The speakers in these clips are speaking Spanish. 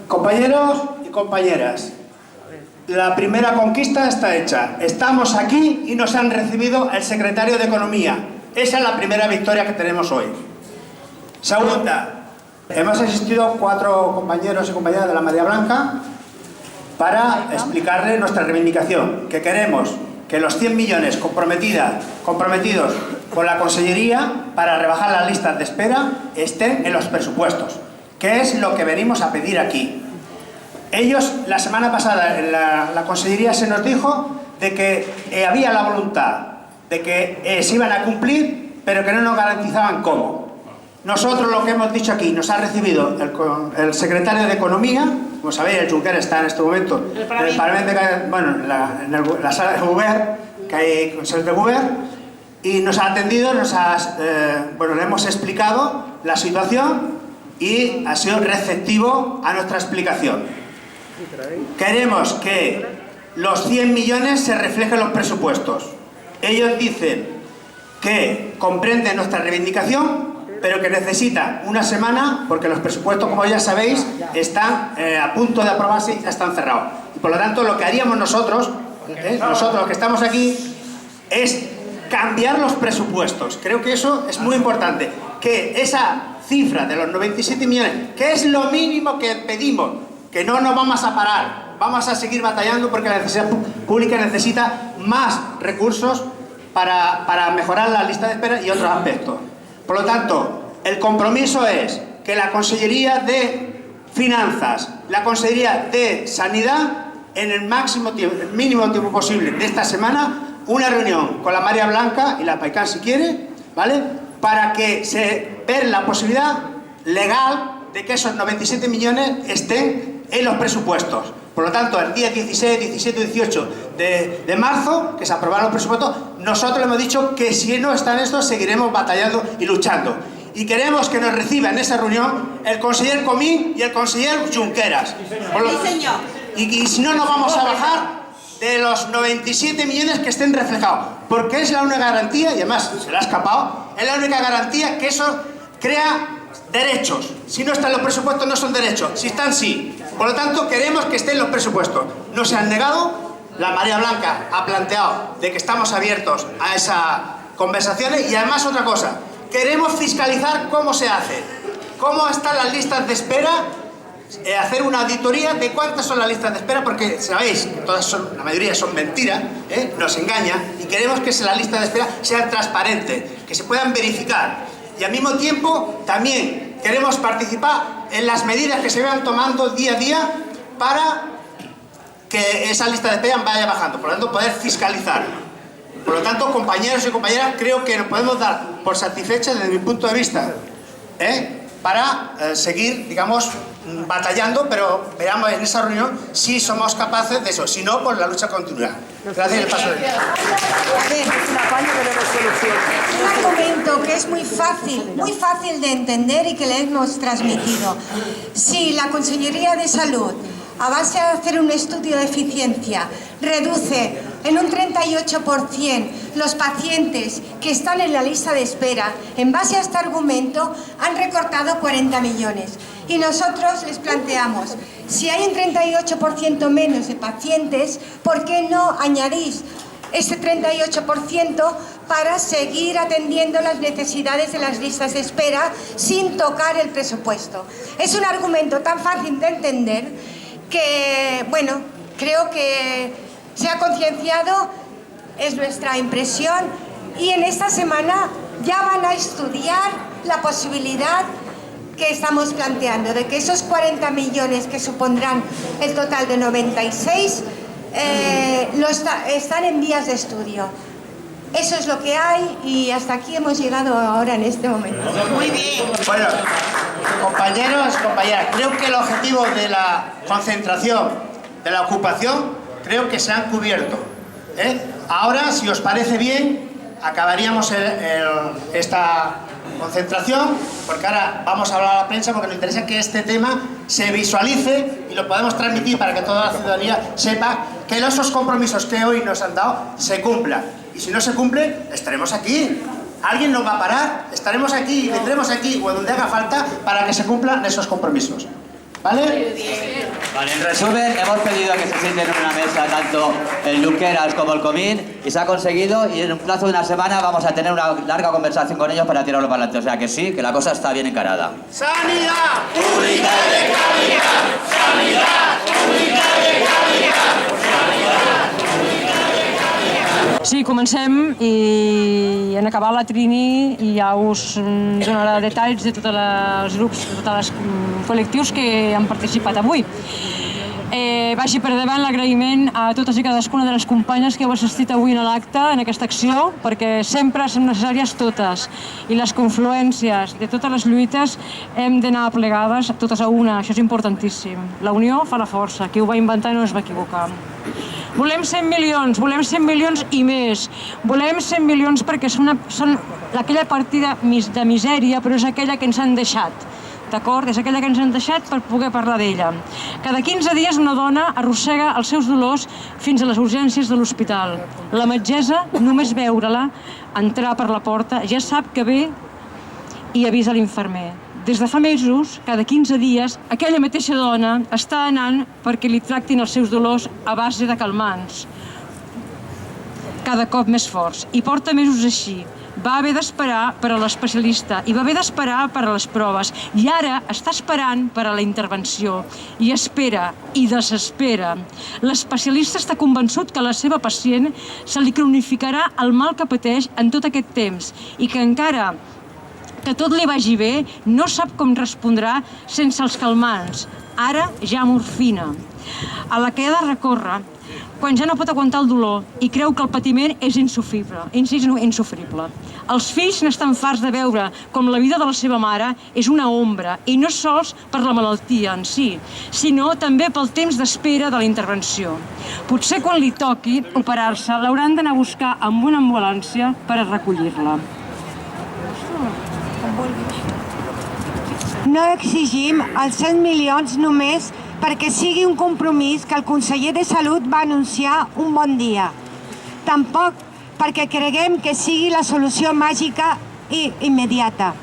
Compañeros y compañeras, la primera conquista está hecha. Estamos aquí y nos han recibido el secretario de Economía. Esa es la primera victoria que tenemos hoy. Segunda, hemos asistido 4 compañeros y compañeras de la Marea Blanca para explicarle nuestra reivindicación, que queremos que los 100 millones comprometidos con la Consellería para rebajar las listas de espera estén en los presupuestos, que es lo que venimos a pedir aquí. Ellos, la semana pasada, en la Consellería se nos dijo de que había la voluntad de que se iban a cumplir, pero que no nos garantizaban cómo. Nosotros lo que hemos dicho aquí, nos ha recibido el secretario de Economía, como sabéis, el Junqueras está en este momento en el Parlamento, bueno, en la sala de Govern, que hay consejos de Govern, y nos ha atendido, bueno, le hemos explicado la situación y ha sido receptivo a nuestra explicación. Queremos que los 100 millones se reflejen en los presupuestos. Ellos dicen que comprenden nuestra reivindicación, pero que necesita una semana porque los presupuestos, como ya sabéis, están a punto de aprobarse y ya están cerrados. Y por lo tanto, lo que haríamos nosotros los que estamos aquí, es cambiar los presupuestos. Creo que eso es muy importante. Que esa cifra de los 97 millones, que es lo mínimo que pedimos, que no nos vamos a parar, vamos a seguir batallando porque la necesidad pública necesita más recursos para mejorar la lista de espera y otros aspectos. Por lo tanto, el compromiso es que la Consellería de Finanzas, la Consellería de Sanidad, en el mínimo tiempo posible de esta semana, una reunión con la Marea Blanca y la PAICAN si quiere, ¿vale?, para que se vea la posibilidad legal de que esos 97 millones estén en los presupuestos. Por lo tanto, el día 16, 17 y 18 de marzo, que se aprobaron los presupuestos, nosotros le hemos dicho que si no están estos, seguiremos batallando y luchando. Y queremos que nos reciba en esa reunión el conseller Comín y el conseller Junqueras. Sí, señor. Y si no, nos vamos a bajar de los 97 millones que estén reflejados. Porque es la única garantía, y además se le ha escapado, es la única garantía que eso crea derechos. Si no están los presupuestos, no son derechos. Si están, sí. Por lo tanto, queremos que estén los presupuestos. No se han negado. La Marea Blanca ha planteado de que estamos abiertos a esas conversaciones. Y además, otra cosa, queremos fiscalizar cómo se hace, cómo están las listas de espera, hacer una auditoría de cuántas son las listas de espera, porque sabéis que la mayoría son mentiras, nos engañan, y queremos que las listas de espera sean transparentes, que se puedan verificar. Y al mismo tiempo también queremos participar en las medidas que se vayan tomando día a día para que esa lista de espera vaya bajando, por lo tanto poder fiscalizar. Por lo tanto, compañeros y compañeras, creo que nos podemos dar por satisfechos desde mi punto de vista, para seguir, digamos, batallando, pero veamos en esa reunión si somos capaces de eso. Si no, pues la lucha continúa. Gracias, el paso de día. Un argumento que es muy fácil de entender y que le hemos transmitido. Si la Consellería de Salud, a base de hacer un estudio de eficiencia, reduce en un 38% los pacientes que están en la lista de espera, en base a este argumento han recortado 40 millones. Y nosotros les planteamos, si hay un 38% menos de pacientes, ¿por qué no añadís ese 38% para seguir atendiendo las necesidades de las listas de espera sin tocar el presupuesto? Es un argumento tan fácil de entender que, bueno, creo que se ha concienciado, es nuestra impresión, y en esta semana ya van a estudiar la posibilidad que estamos planteando, de que esos 40 millones que supondrán el total de 96 están en vías de estudio. Eso es lo que hay y hasta aquí hemos llegado ahora en este momento. Muy bien. Bueno, compañeros, compañeras, creo que el objetivo de la concentración, de la ocupación, creo que se han cubierto. Ahora, si os parece bien, acabaríamos esta concentración, porque ahora vamos a hablar a la prensa, porque nos interesa que este tema se visualice y lo podemos transmitir para que toda la ciudadanía sepa que esos compromisos que hoy nos han dado se cumplan. Y si no se cumple, estaremos aquí. Alguien nos va a parar, estaremos aquí, vendremos aquí o donde haga falta para que se cumplan esos compromisos. ¿Vale? Vale, en resumen, hemos pedido que se sienten en una mesa tanto el Junqueras como el Comín y se ha conseguido, y en un plazo de una semana vamos a tener una larga conversación con ellos para tirarlo para adelante. O sea que sí, que la cosa está bien encarada. ¡Sanidad pública de calidad! ¡Sanidad pública de calidad! Sí, comencem i en acabar la Trini ja us donarà detalls de tots els grups, de tots els col·lectius que han participat avui. Vagi per davant l'agraïment a totes i cadascuna de les companyes que heu assistit avui en l'acte, en aquesta acció, perquè sempre són necessàries totes, i les confluències de totes les lluites hem d'anar plegades totes a una, això és importantíssim. La unió fa la força, qui ho va inventar no es va equivocar. Volem 100 milions i més. Volem 100 milions perquè són aquella partida de misèria, però és aquella que ens han deixat. D'acord? És aquella que ens han deixat per poder parlar d'ella. Cada 15 dies una dona arrossega els seus dolors fins a les urgències de l'hospital. La metgessa, només veure-la entrar per la porta, ja sap que ve i avisa l'infermer. Des de fa mesos, cada 15 dies, aquella mateixa dona està anant perquè li tractin els seus dolors a base de calmants, cada cop més forts. I porta mesos així. Va haver d'esperar per a l'especialista i va haver d'esperar per a les proves. I ara està esperant per a la intervenció. I espera i desespera. L'especialista està convençut que a la seva pacient se li cronificarà el mal que pateix en tot aquest temps i que encara que tot li vagi bé, no sap com respondrà sense els calmants. Ara ja morfina, a la que ha de recórrer quan ja no pot aguantar el dolor i creu que el patiment és insofrible. Els fills n'estan farts de veure com la vida de la seva mare és una ombra, i no sols per la malaltia en si, sinó també pel temps d'espera de la intervenció. Potser quan li toqui operar-se l'hauran d'anar a buscar amb una ambulància per a recollir-la. No exigim els 100 milions només perquè sigui un compromís que el conseller de Salut va anunciar un bon dia. Tampoc perquè creguem que sigui la solució màgica i immediata.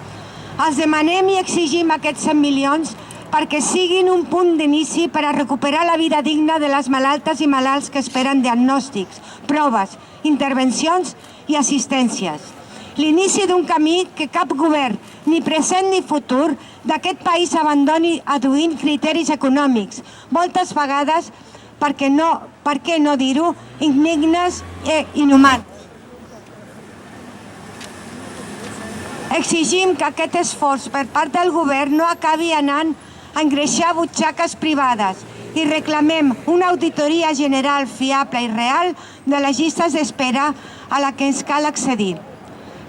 Els demanem i exigim aquests 100 milions perquè siguin un punt d'inici per a recuperar la vida digna de les malaltes i malalts que esperen diagnòstics, proves, intervencions i assistències. L'inici d'un camí que cap govern, ni present ni futur, d'aquest país abandoni aduint criteris econòmics, moltes vegades, per què no dir-ho, indignes i inhumans. Exigim que aquest esforç per part del govern no acabi anant a engreixar butxaques privades i reclamem una auditoria general fiable i real de les llistes d'espera a la que ens cal accedir.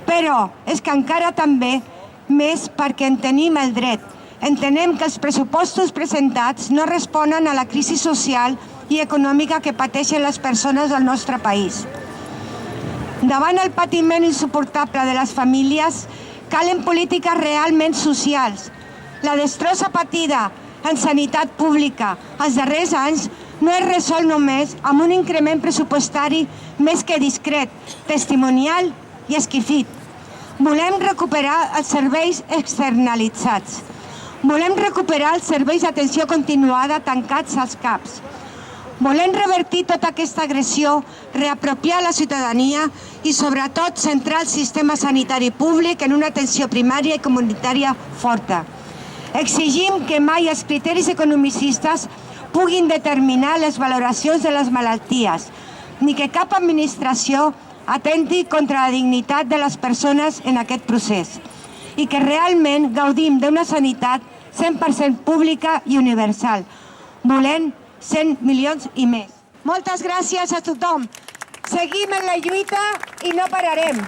Però és que encara també més perquè en tenim el dret. Entenem que els pressupostos presentats no responen a la crisi social i econòmica que pateixen les persones del nostre país. Davant el patiment insuportable de les famílies, calen polítiques realment socials. La destrossa patida en sanitat pública els darrers anys no es resol només amb un increment pressupostari més que discret, testimonial i esquifit. Volem recuperar els serveis externalitzats. Volem recuperar els serveis d'atenció continuada tancats als CAPs. Volem revertir tota aquesta agressió, reapropiar la ciutadania i, sobretot, centrar el sistema sanitari públic en una atenció primària i comunitària forta. Exigim que mai els criteris economicistes puguin determinar les valoracions de les malalties, ni que cap administració atenti contra la dignitat de les persones en aquest procés i que realment gaudim d'una sanitat 100% pública i universal. Volem 100 milions i més. Moltes gràcies a tothom. Seguim en la lluita i no pararem.